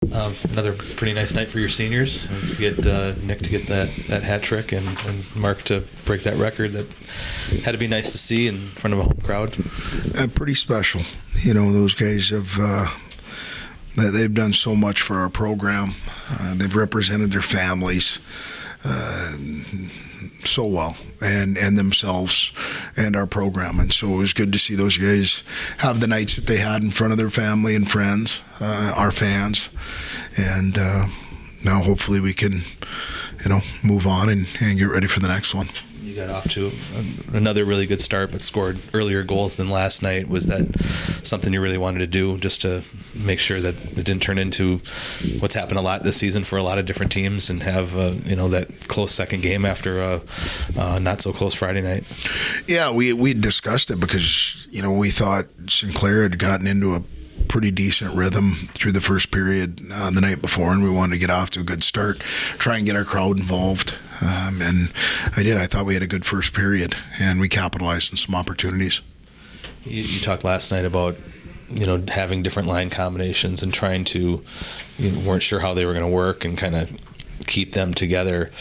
Another pretty nice night for your seniors. To get Nick to get that hat trick and Mark to break that record. That had to be nice to see in front of a home crowd. Pretty special. You know, those guys have they've done so much for our program. They've represented their families so well, and themselves and our program, and so it was good to see those guys have the nights that they had in front of their family and friends, our fans, and now hopefully we can, move on and get ready for the next one. You got off to another really good start, but scored earlier goals than last night. Was that something you really wanted to do, just to make sure that it didn't turn into what's happened a lot this season for a lot of different teams and have that close second game after a not so close Friday night? Yeah, we discussed it because we thought Sinclair had gotten into a pretty decent rhythm through the first period the night before, and we wanted to get off to a good start, try and get our crowd involved. And I thought we had a good first period, and we capitalized on some opportunities. You talked last night about having different line combinations and trying to, weren't sure how they were going to work and kind of keep them together.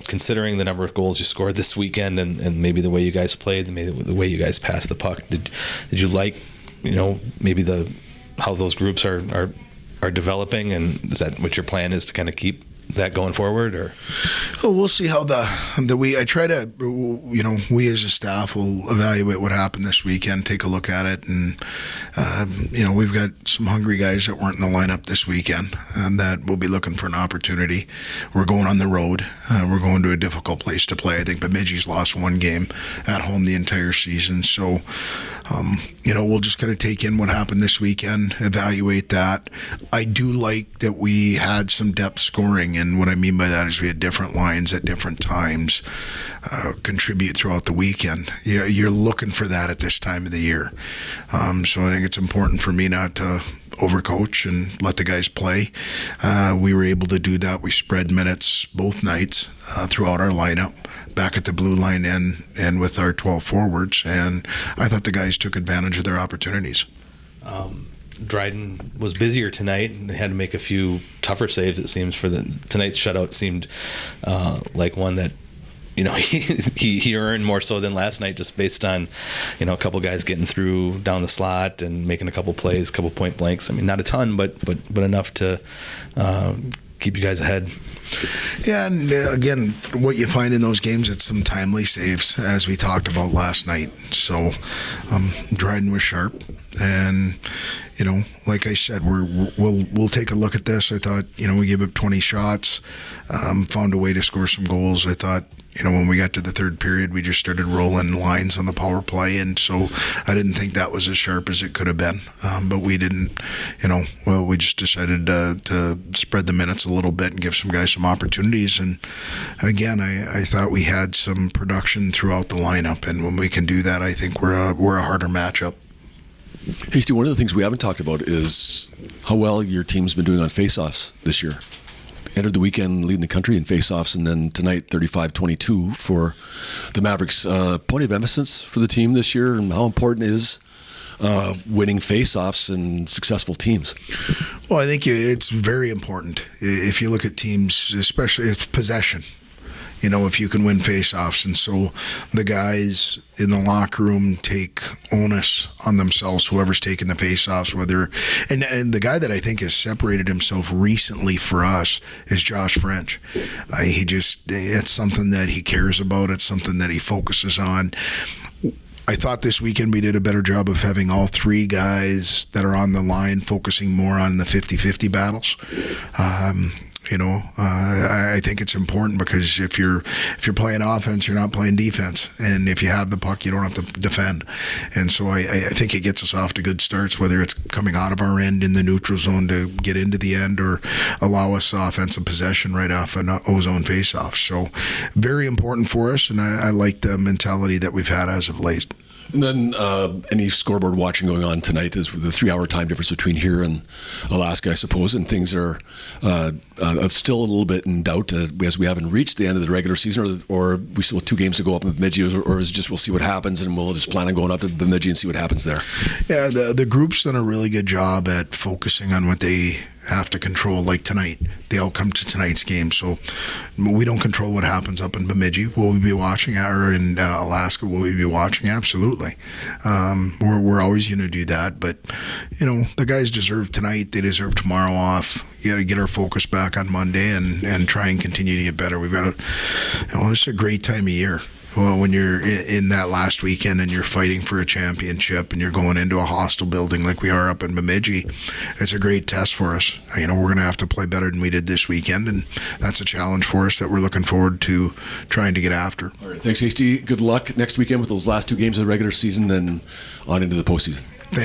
Considering the number of goals you scored this weekend and maybe the way you guys played and maybe the way you guys passed the puck, did you like maybe how those groups are developing, and is that what your plan is, to kind of keep that going forward? Or we'll see how I try to, we as a staff will evaluate what happened this weekend, take a look at it, and we've got some hungry guys that weren't in the lineup this weekend and that will be looking for an opportunity. We're going on the road. We're going to a difficult place to play. I think Bemidji's lost one game at home the entire season, so we'll just kind of take in what happened this weekend, evaluate that. I do like that we had some depth scoring, and what I mean by that is we had different lines at different times contribute throughout the weekend. You're looking for that at this time of the year. So I think it's important for me not to overcoach and let the guys play. We were able to do that. We spread minutes both nights throughout our lineup, back at the blue line and with our 12 forwards, and I thought the guys took advantage of their opportunities. Dryden was busier tonight, and they had to make a few tougher saves, it seems, for tonight's shutout. Seemed like one that he earned more so than last night, just based on a couple guys getting through down the slot and making a couple plays, a couple point blanks. I mean, not a ton, but enough to keep you guys ahead. Yeah, and again, what you find in those games, it's some timely saves, as we talked about last night. So Dryden was sharp, and like I said, we'll take a look at this. I thought we gave up 20 shots, found a way to score some goals. I thought when we got to the third period, we just started rolling lines on the power play, and so I didn't think that was as sharp as it could have been. But we didn't, we just decided to spread the minutes a little bit and give some guys some opportunities. And again, I thought we had some production throughout the lineup, and when we can do that, I think we're a harder matchup. Hasty, one of the things we haven't talked about is how well your team's been doing on faceoffs this year. Entered the weekend leading the country in faceoffs, and then tonight 35-22 for the Mavericks. Point of emphasis for the team this year, and how important is winning faceoffs and successful teams? Well, I think it's very important. If you look at teams, especially it's possession. If you can win faceoffs, and so the guys in the locker room take onus on themselves, whoever's taking the faceoffs, and the guy that I think has separated himself recently for us is Josh French. It's something that he cares about. It's something that he focuses on. I thought this weekend we did a better job of having all three guys that are on the line focusing more on the 50-50 battles. I think it's important because if you're playing offense, you're not playing defense, and if you have the puck, you don't have to defend. And so I think it gets us off to good starts, whether it's coming out of our end in the neutral zone to get into the end or allow us offensive possession right off an O-zone faceoff. So very important for us, and I like the mentality that we've had as of late. And then any scoreboard watching going on tonight is the 3-hour time difference between here and Alaska, I suppose, and things are still a little bit in doubt as we haven't reached the end of the regular season, or we still have 2 games to go up in Bemidji, or is it just we'll see what happens and we'll just plan on going up to Bemidji and see what happens there? Yeah, the group's done a really good job at focusing on what they have to control, like tonight, the outcome to tonight's game. So we don't control what happens up in Bemidji. Will we be watching, or in Alaska, will we be watching? Absolutely. We're always going to do that. But, the guys deserve tonight. They deserve tomorrow off. You got to get our focus back on Monday and try and continue to get better. We've got it's a great time of year. Well, when you're in that last weekend and you're fighting for a championship and you're going into a hostile building like we are up in Bemidji, it's a great test for us. We're going to have to play better than we did this weekend, and that's a challenge for us that we're looking forward to trying to get after. All right, thanks, Hasty. Good luck next weekend with those last two games of the regular season, then on into the postseason. Thank you.